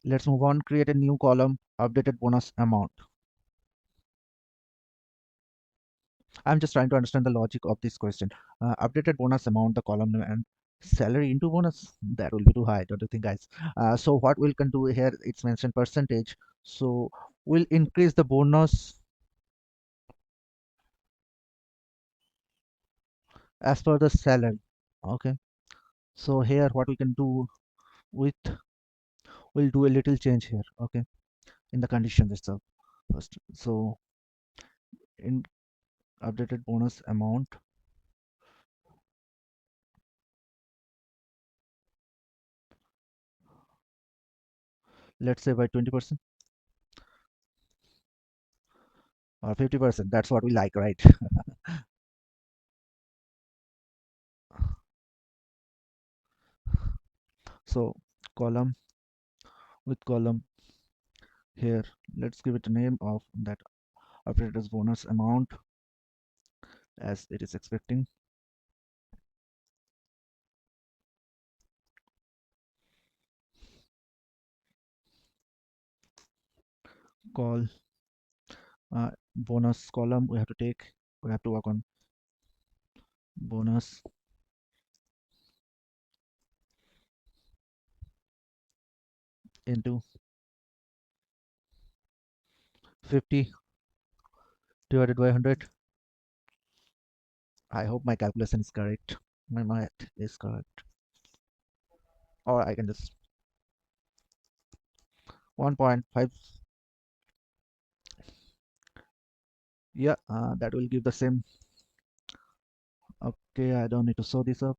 Let's move on. Create a new column, updated bonus amount. I'm just trying to understand the logic of this question. Updated bonus amount, the column name, and salary into bonus. That will be too high, don't you think, guys? So what we can do here, it's mentioned percentage. So we'll increase the bonus as per the salary. Okay. So here, what we can do with, we'll do a little change here. Okay, in the condition itself first. So in updated bonus amount, let's say by 20% or 50%. That's what we like, right? So column with column here, let's give it a name of that updated bonus amount as it is expecting. Call bonus column. We have to work on bonus into 50 divided by 100. I hope my calculation is correct. My math is correct. Or I can just 1.5. Yeah, that will give the same. Okay, I don't need to sew this up,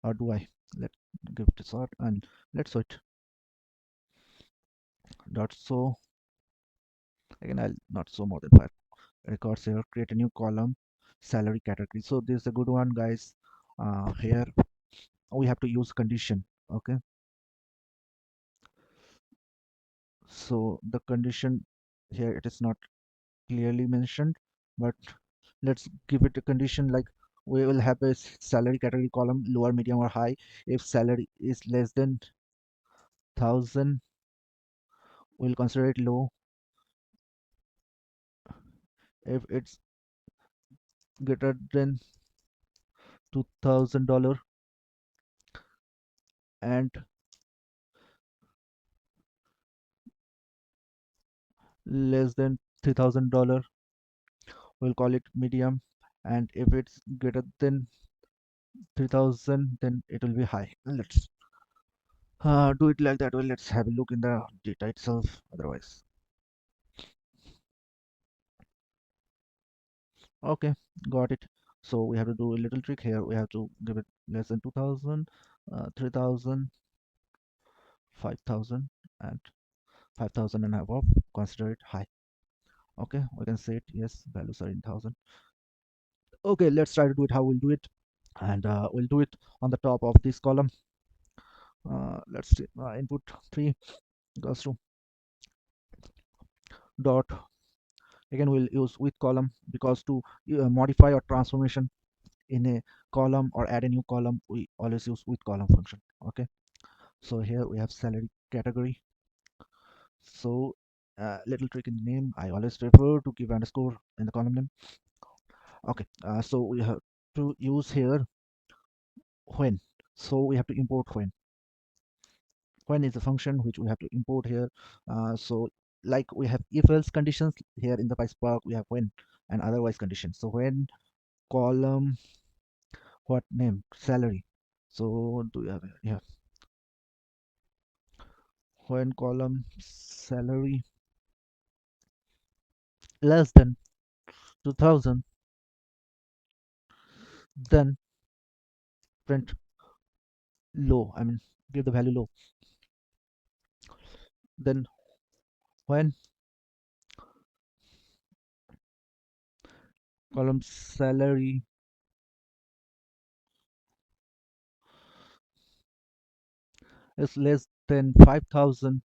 or do I? Let's give it a sort and let's sew it. Dot sew. Again, I'll not sew more than 5 records here. Create a new column, salary category. So this is a good one, guys. Here we have to use condition. Okay, so the condition here, it is not clearly mentioned, but let's give it a condition like we will have a salary category column, lower, medium, or high. If salary is less than 1000, we'll consider it low. If it's greater than $2000 and less than $3000, we'll call it medium. And if it's greater than 3000, then it will be high. Let's do it like that. Well, let's have a look in the data itself. Otherwise, okay, got it. So we have to do a little trick here. We have to give it less than 2000, 3000, 5000, and 5000 and above. Consider it high. Okay, we can say it. Yes, values are in thousand. Okay, let's try to do it how we'll do it. And we'll do it on the top of this column. Let's see, input 3 goes to dot. Again, we'll use with column because to modify or transformation in a column or add a new column, we always use with column function. Okay, so here we have salary category. So little trick in the name, I always prefer to give underscore in the column name. Okay, so we have to use here when. So we have to import when is a function which we have to import here. So like we have if else conditions here in the PySpark, we have when and otherwise conditions. So when column, what name, salary. So do we have here? Yeah, when column salary less than 2000, then print low. I mean, give the value low. Then when column salary is less than 5000,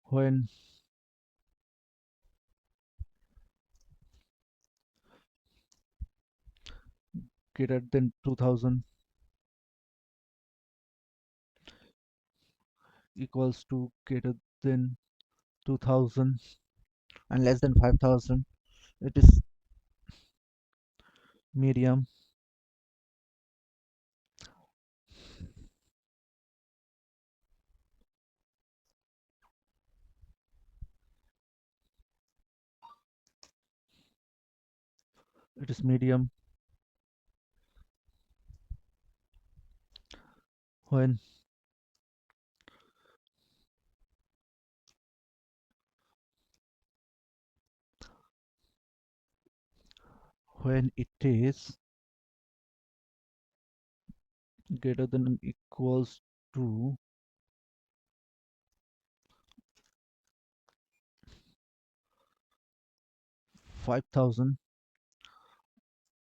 when greater than 2000 equals to greater than 2000 and less than 5000, it is medium. It is medium when it is greater than or equals to 5000.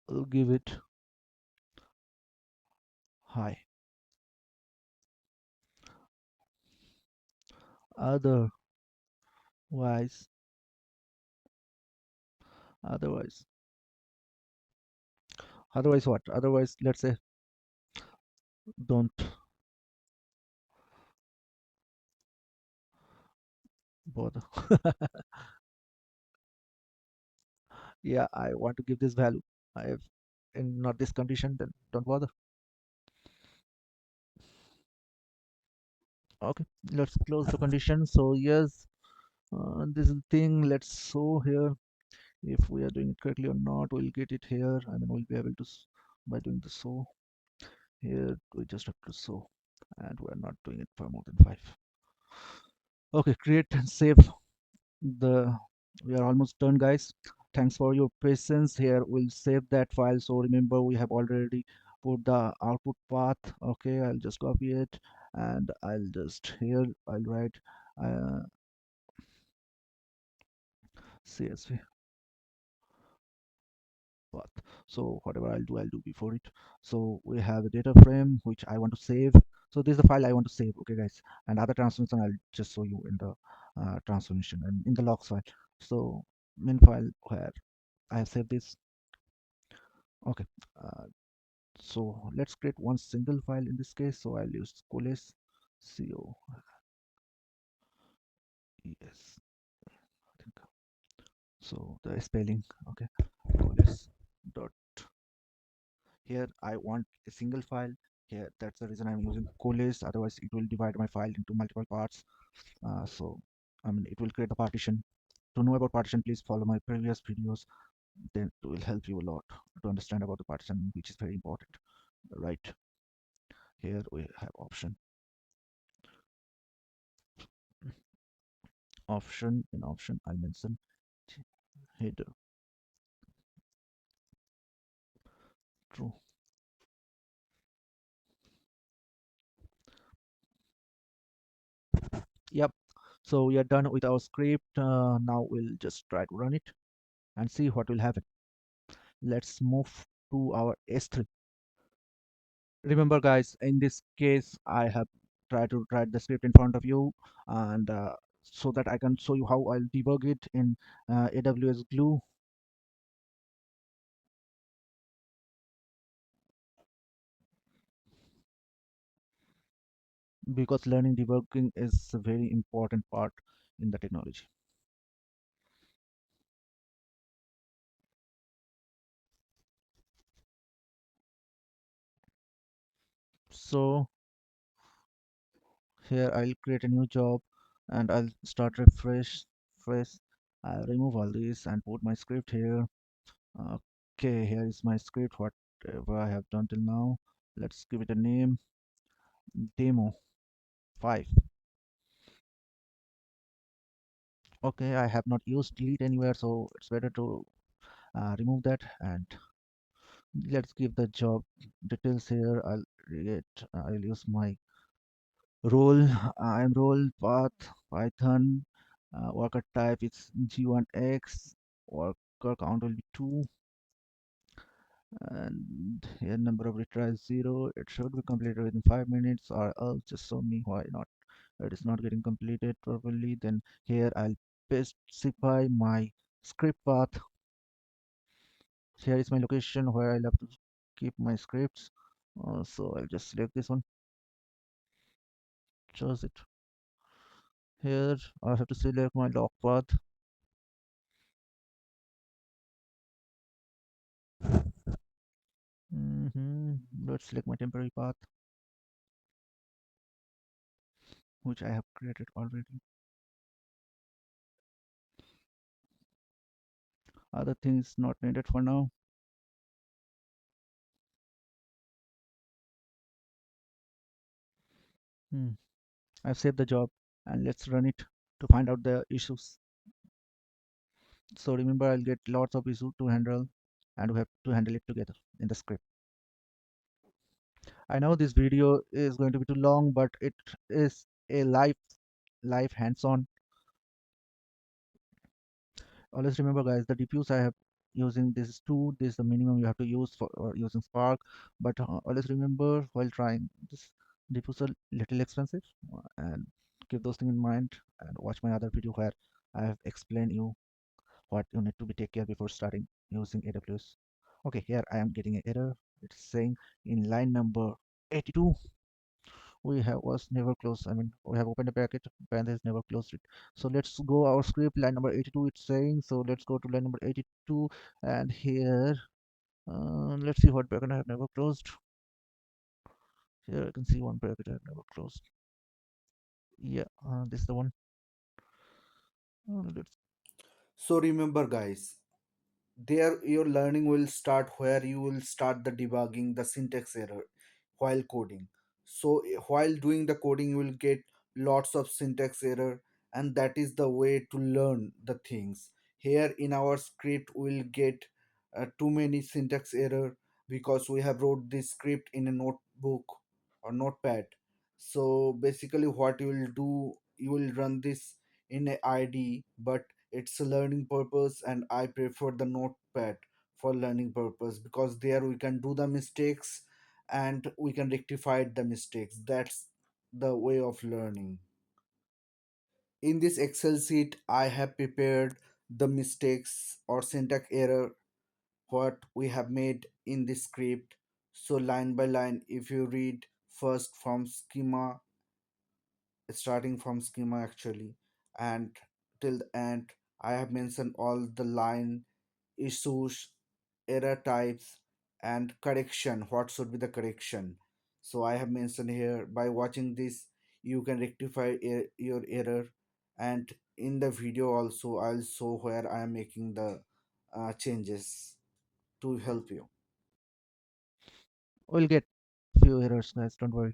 I'll give it high. Otherwise, otherwise, otherwise what? Otherwise, let's say don't bother. Yeah, I want to give this value. I have in not this condition, then don't bother. Okay, let's close the condition. So yes, this is the thing. Let's show here if we are doing it correctly or not. We'll get it here, and then we'll be able to by doing the show here. We just have to show, and we're not doing it for more than 5. Okay, create and save the. We are almost done, guys. Thanks for your patience. Here we'll save that file. So remember, we have already put the output path. Okay, I'll just copy it, and I'll just here I'll write uh, CSV path. So whatever I'll do before it. So we have a data frame which I want to save. So this is the file I want to save. Okay, guys, and other transformation I'll just show you in the transformation and in the logs file. So main file where I have saved this. Okay, uh, so let's create one single file in this case. So I'll use coalesce, co es, I think. So the spelling, okay, coalesce dot. Here I want a single file. Here that's the reason I'm using coalesce. Otherwise, it will divide my file into multiple parts. So I mean, it will create a partition. To know about partition, please follow my previous videos. Then it will help you a lot to understand about the partition, which is very important. Right here we have option. In option I'll mention header true. Yep, so we are done with our script. Now we'll just try to run it and see what will happen. Let's move to our S3. Remember, guys, in this case I have tried to write the script in front of you, and so that I can show you how I'll debug it in AWS Glue. Because learning debugging is a very important part in the technology. So here I'll create a new job, and I'll start fresh. I'll remove all these and put my script here. Okay, here is my script, whatever I have done till now. Let's give it a name, demo 5. Okay, I have not used delete anywhere, so it's better to remove that. And let's give the job details here. I'll use my role. I'm role path Python. Worker type is G1X. Worker count will be 2, and here number of retries 0. It should be completed within 5 minutes, or else just show me why not. it is not getting completed properly, then here I'll specify my script path. Here is my location where I'll have to keep my scripts. So I'll just select this one, choose it. Here I have to select my log path. Let's select my temporary path, which I have created already. Other things not needed for now. Hmm. I've saved the job and let's run it to find out the issues. So remember, I'll get lots of issues to handle and we have to handle it together in the script. I know this video is going to be too long, but it is a live hands-on. Always remember, guys, the diffuse I have using this is 2. This is the minimum you have to use for using Spark. But always remember while trying this diffuse a little expensive, and keep those things in mind and watch my other video where I have explained you what you need to be take care before starting using AWS. Okay, here I am getting an error. It's saying in line number 82 we have was never closed. I mean, we have opened a packet, parenthesis never closed it. So let's go our script line number 82. It's saying so. Let's go to line number 82, and here let's see what packet I have never closed. Here I can see one packet I have never closed. Yeah, this is the one. Let's So remember, guys, there your learning will start where you will start the debugging the syntax error while coding. So while doing the coding you will get lots of syntax error, and that is the way to learn the things. Here in our script we'll get too many syntax error because we have wrote this script in a notebook or notepad. So basically what you will do, you will run this in a id, but it's a learning purpose and I prefer the notepad for learning purpose because there we can do the mistakes and we can rectify the mistakes. That's the way of learning. In this excel sheet I have prepared the mistakes or syntax error what we have made in this script. So line by line if you read first from schema, starting from schema actually, and till the end I have mentioned all the line issues, error types, and correction, what should be the correction. So I have mentioned here by watching this you can rectify your error, and in the video also I'll show where I am making the changes to help you. we'll get few errors, guys. Don't worry,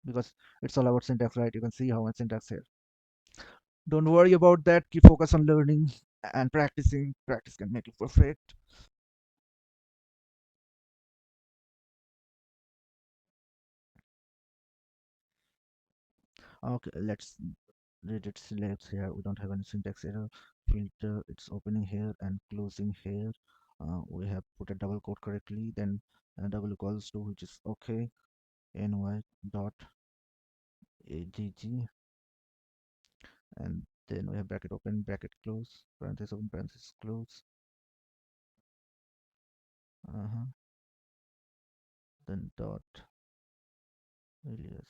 because it's all about syntax, right? You can see how much syntax here. Don't worry about that. Keep focus on learning and practicing. Practice can make you perfect. Okay, let's read it. Select here. We don't have any syntax error. Filter. It's opening here and closing here. We have put a double quote correctly. Then double equals to, which is okay. Ny dot agg, and then we have bracket open, bracket close, parenthesis open, parenthesis close. Uh-huh. Then dot alias.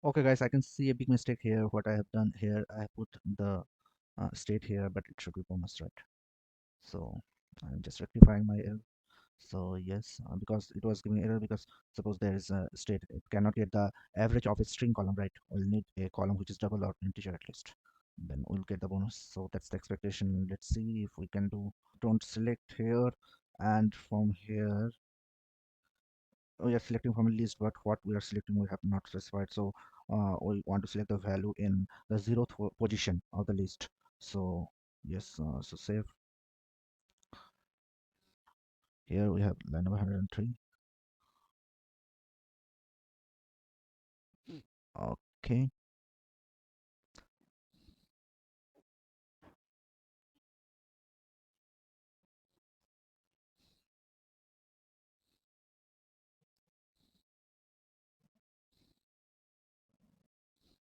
Okay, guys, I can see a big mistake here. What I have done here, I have put the state here, but it should be bonus, right? So I'm just rectifying my error. So yes, because it was giving error because suppose there is a state, it cannot get the average of a string column, right? We'll need a column which is double or integer at least. Then we'll get the bonus. So that's the expectation. Let's see if we can do. Don't select here, and from here we are selecting from a list, but what we are selecting we have not specified. So we want to select the value in the 0th position of the list. So yes, so save. Here we have line number 103. Okay.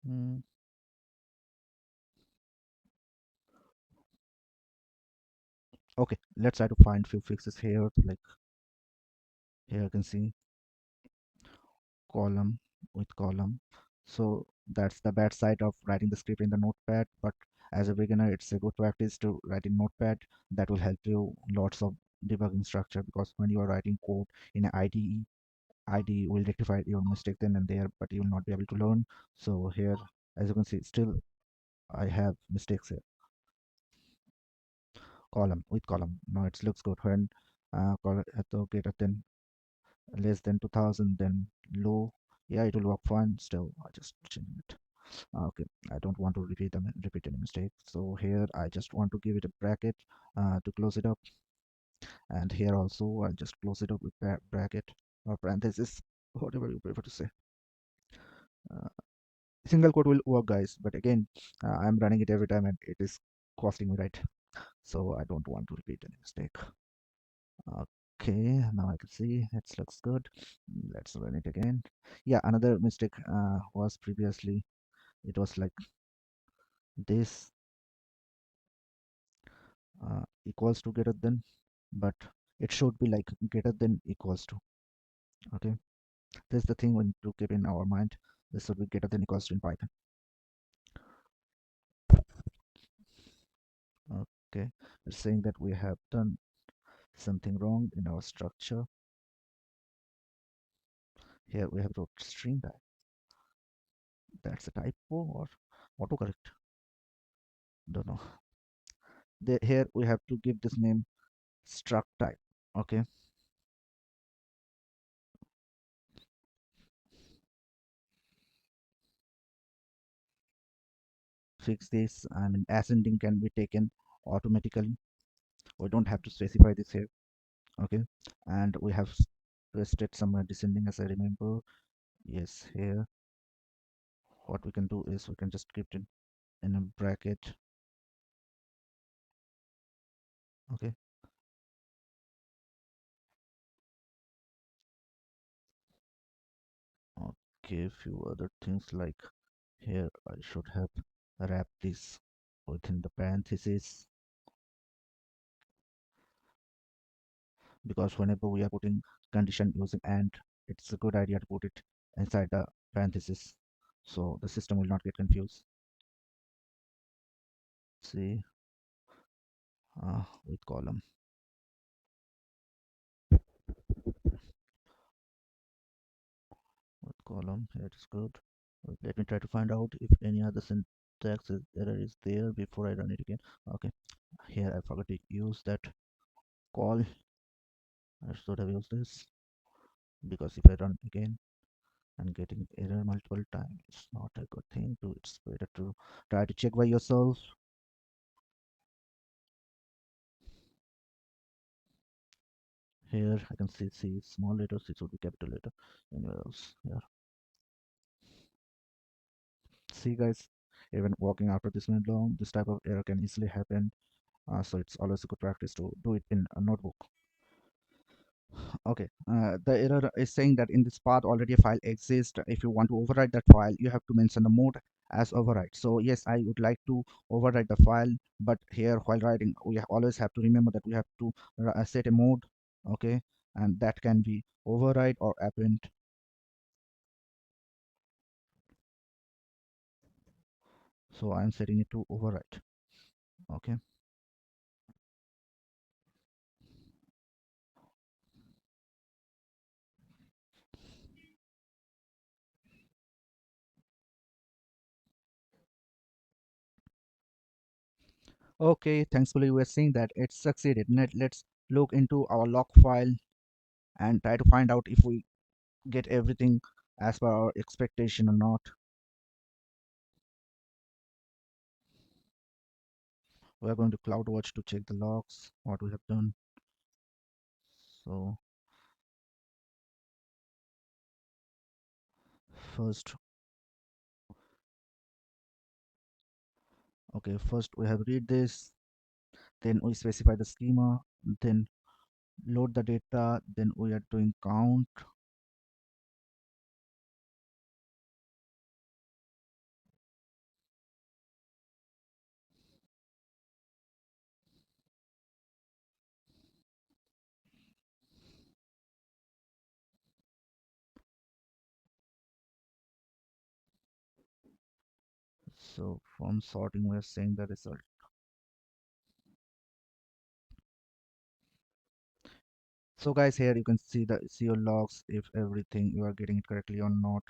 Mm, okay, let's try to find few fixes here. Like here you can see column with column. So that's the bad side of writing the script in the notepad, but as a beginner it's a good practice to write in notepad. That will help you lots of debugging structure, because when you are writing code in an IDE will rectify your mistake then and there, but you will not be able to learn. So here, as you can see, still I have mistakes here. Column with column, now it looks good. When greater than less than 2000, then low, yeah, it will work fine. Still I just change it. Okay, I don't want to repeat any mistake, so here I just want to give it a bracket to close it up, and here also I just close it up with bracket or parenthesis, whatever you prefer to say. uh, Single quote will work, guys, but again, I'm running it every time and it is costing me, right? So I don't want to repeat any mistake. Okay, now I can see it looks good. Let's run it again. Yeah, another mistake was previously, it was like this, equals to greater than, but it should be like greater than equals to. Okay, this is the thing we need to keep in our mind. This should be greater than equals to in Python. Okay, it's saying that we have done something wrong in our structure. Here we have wrote string type. That's a typo or autocorrect, don't know. Here we have to give this name struct type. Okay, fix this. I mean, ascending can be taken automatically, we don't have to specify this here. Okay, and we have twisted somewhere descending, as I remember. Yes, here what we can do is we can just keep it in a bracket. Okay, okay, few other things like here I should have wrapped this within the parentheses, because whenever we are putting condition using and, it's a good idea to put it inside the parentheses so the system will not get confused. See, with column, with column, here it is good. Let me try to find out if any other syntax error is there before I run it again. Okay, here I forgot to use that call. I should have used this, because if I run again and getting error multiple times, it's not a good thing to. It's better to try to check by yourself. Here I can see small letters, it should be capital letter. Anywhere else, yeah. See, guys, even walking after this minute long, this type of error can easily happen. So it's always a good practice to do it in a notebook. Okay, the error is saying that in this path already a file exists. If you want to overwrite that file, you have to mention the mode as overwrite. So yes, I would like to overwrite the file, but here while writing, we always have to remember that we have to set a mode. Okay, and that can be overwrite or append. So I'm setting it to overwrite. Okay. Okay, thankfully we're seeing that it succeeded. Let's look into our log file and try to find out if we get everything as per our expectation or not. We're going to CloudWatch to check the logs, what we have done. So first, okay, first we have read this, then we specify the schema, then load the data, then we are doing count. So from sorting, we're seeing the result. So guys, here you can see your logs, if everything you are getting it correctly or not.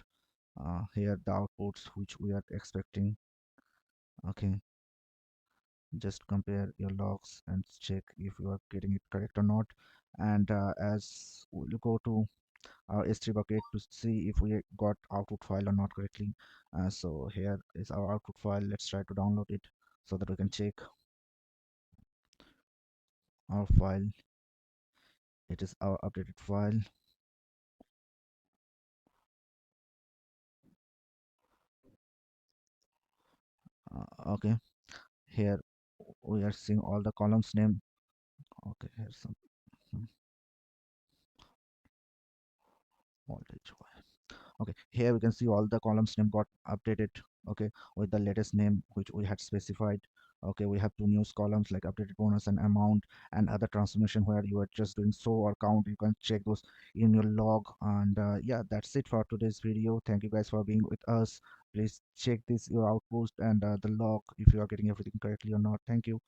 Here the outputs which we are expecting. Okay, just compare your logs and check if you are getting it correct or not. And as you go to our S3 bucket to see if we got output file or not correctly. So here is our output file. Let's try to download it so that we can check our file. It is our updated file. Okay, here we are seeing all the columns name. Okay, here's some voltage. Okay, here we can see all the columns name got updated, okay, with the latest name which we had specified. Okay, we have two news columns like updated bonus and amount, and other transformation where you are just doing show or count. You can check those in your log. And yeah, that's it for today's video. Thank you guys for being with us. Please check this your outpost and the log if you are getting everything correctly or not. Thank you.